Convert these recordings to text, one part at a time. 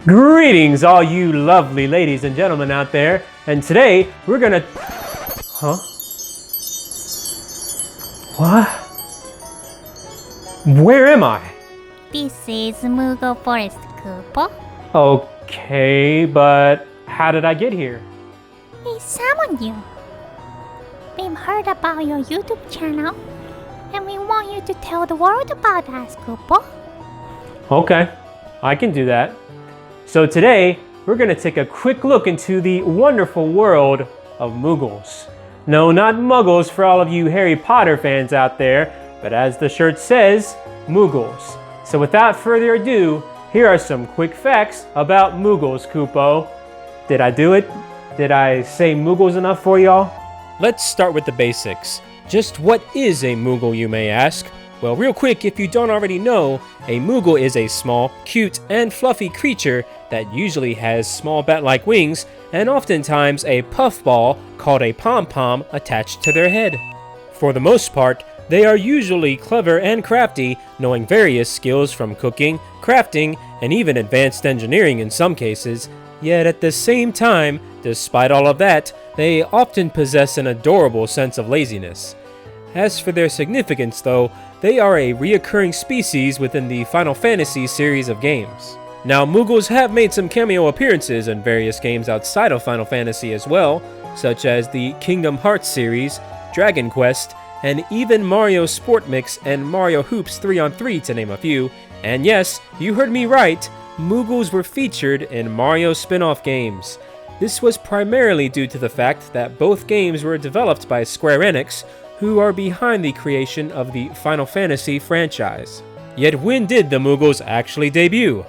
Greetings, all you lovely ladies and gentlemen out there, and today we're gonna... Huh? What? Where am I? This is Moogle Forest, Kupo. Okay, but how did I get here? We summoned you. We've heard about your YouTube channel, and we want you to tell the world about us, Kupo. Okay, I can do that. So today, we're gonna take a quick look into the wonderful world of Moogles. No, not Muggles for all of you Harry Potter fans out there, but as the shirt says, Moogles. So without further ado, here are some quick facts about Moogles, Kupo. Did I do it? Did I say Moogles enough for y'all? Let's start with the basics. Just what is a Moogle, you may ask? Well, real quick, if you don't already know, a Moogle is a small, cute, and fluffy creature that usually has small bat-like wings and oftentimes a puffball called a pom-pom attached to their head. For the most part, they are usually clever and crafty, knowing various skills from cooking, crafting, and even advanced engineering in some cases. Yet at the same time, despite all of that, they often possess an adorable sense of laziness. As for their significance though, they are a reoccurring species within the Final Fantasy series of games. Now, Moogles have made some cameo appearances in various games outside of Final Fantasy as well, such as the Kingdom Hearts series, Dragon Quest, and even Mario Sport Mix and Mario Hoops 3-on-3 to name a few. And yes, you heard me right, Moogles were featured in Mario spin-off games. This was primarily due to the fact that both games were developed by Square Enix, who are behind the creation of the Final Fantasy franchise. Yet when did the Moogles actually debut?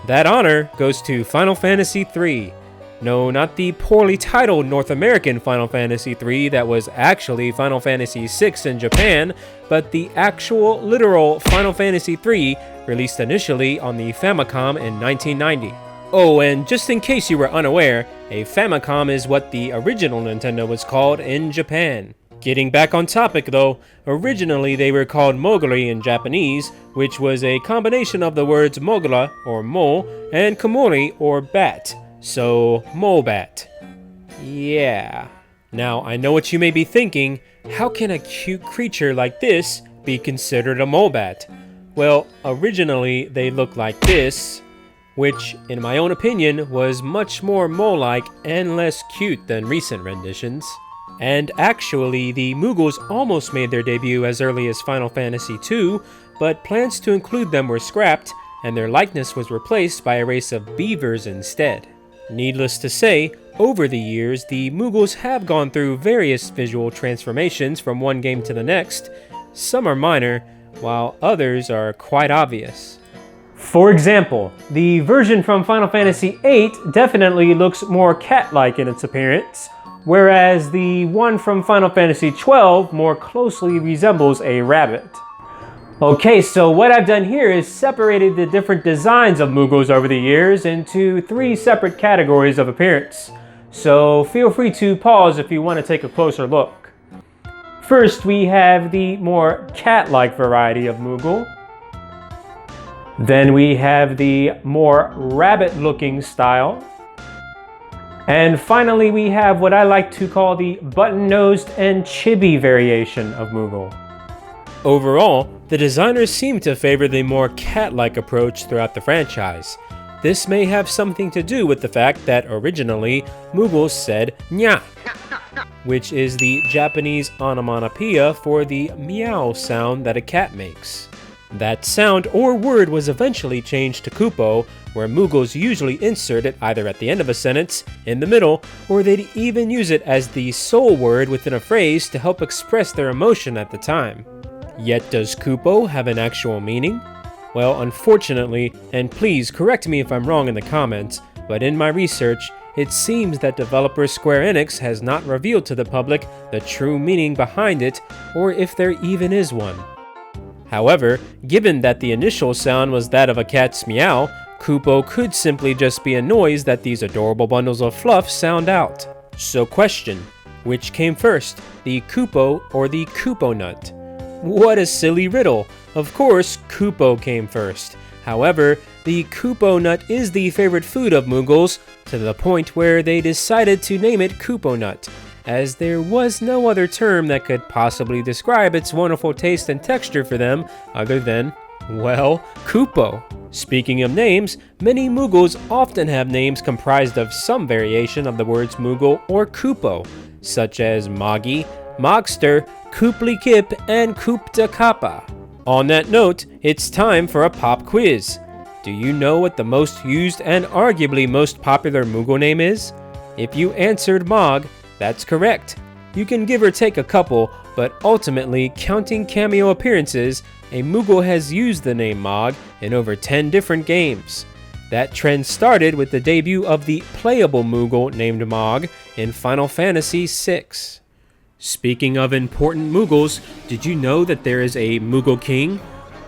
That honor goes to Final Fantasy III. No, not the poorly titled North American Final Fantasy III that was actually Final Fantasy VI in Japan, but the actual, literal Final Fantasy III released initially on the Famicom in 1990. Oh, and just in case you were unaware, a Famicom is what the original Nintendo was called in Japan. Getting back on topic though, originally they were called Mowgli in Japanese, which was a combination of the words Mogla, or mole, and Komori, or bat. So, Mobat. Yeah. Now, I know what you may be thinking, how can a cute creature like this be considered a Mobat? Well, originally they looked like this, which, in my own opinion, was much more mole-like and less cute than recent renditions. And actually, the Moogles almost made their debut as early as Final Fantasy II, but plans to include them were scrapped, and their likeness was replaced by a race of beavers instead. Needless to say, over the years, the Moogles have gone through various visual transformations from one game to the next. Some are minor, while others are quite obvious. For example, the version from Final Fantasy VIII definitely looks more cat-like in its appearance, whereas the one from Final Fantasy XII more closely resembles a rabbit. Okay, so what I've done here is separated the different designs of Moogles over the years into 3 separate categories of appearance. So feel free to pause if you want to take a closer look. First, we have the more cat-like variety of Moogle. Then we have the more rabbit-looking style. And finally, we have what I like to call the button-nosed and chibi variation of Moogle. Overall, the designers seem to favor the more cat-like approach throughout the franchise. This may have something to do with the fact that originally, Moogles said nya, which is the Japanese onomatopoeia for the meow sound that a cat makes. That sound or word was eventually changed to Kupo, where Moogles usually insert it either at the end of a sentence, in the middle, or they'd even use it as the sole word within a phrase to help express their emotion at the time. Yet does Kupo have an actual meaning? Well, unfortunately, and please correct me if I'm wrong in the comments, but in my research, it seems that developer Square Enix has not revealed to the public the true meaning behind it, or if there even is one. However, given that the initial sound was that of a cat's meow, Kupo could simply just be a noise that these adorable bundles of fluff sound out. So question, which came first, the Kupo or the Kupo nut? What a silly riddle! Of course, Kupo came first. However, the Kupo nut is the favorite food of Moogles, to the point where they decided to name it Kupo nut, as there was no other term that could possibly describe its wonderful taste and texture for them other than, well, Kupo. Speaking of names, many Moogles often have names comprised of some variation of the words Moogle or Kupo, such as Mowgli, Mogster, Koopli Kip, and Koopta Kappa. On that note, it's time for a pop quiz. Do you know what the most used and arguably most popular Moogle name is? If you answered Mog, that's correct. You can give or take a couple, but ultimately, counting cameo appearances, a Moogle has used the name Mog in over 10 different games. That trend started with the debut of the playable Moogle named Mog in Final Fantasy VI. Speaking of important Moogles, did you know that there is a Moogle King?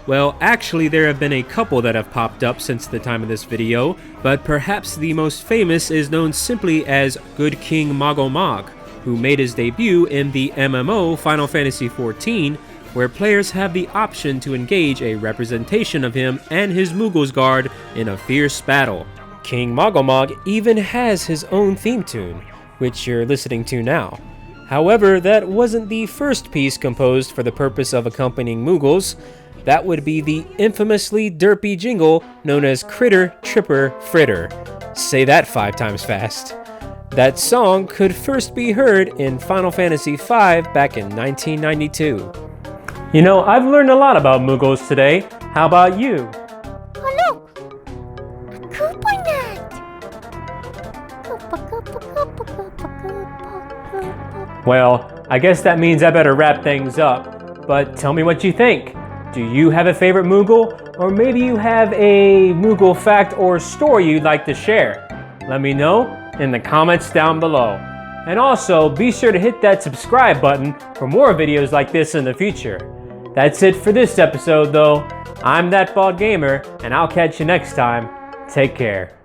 Well, actually there have been a couple that have popped up since the time of this video, but perhaps the most famous is known simply as Good King Moggle Mog, who made his debut in the MMO Final Fantasy XIV, where players have the option to engage a representation of him and his Moogles Guard in a fierce battle. King Moggle Mog even has his own theme tune, which you're listening to now. However, that wasn't the first piece composed for the purpose of accompanying Moogles. That would be the infamously derpy jingle known as Critter, Tripper, Fritter. Say that 5 times fast. That song could first be heard in Final Fantasy V back in 1992. You know, I've learned a lot about Moogles today. How about you? Oh look! A Kupo nut! Kupo, Kupo, Kupo, Kupo, Kupo, Kupo. Well, I guess that means I better wrap things up. But tell me what you think. Do you have a favorite Moogle? Or maybe you have a Moogle fact or story you'd like to share? Let me know in the comments down below. And also, be sure to hit that subscribe button for more videos like this in the future. That's it for this episode though. I'm That Bald Gamer, and I'll catch you next time. Take care.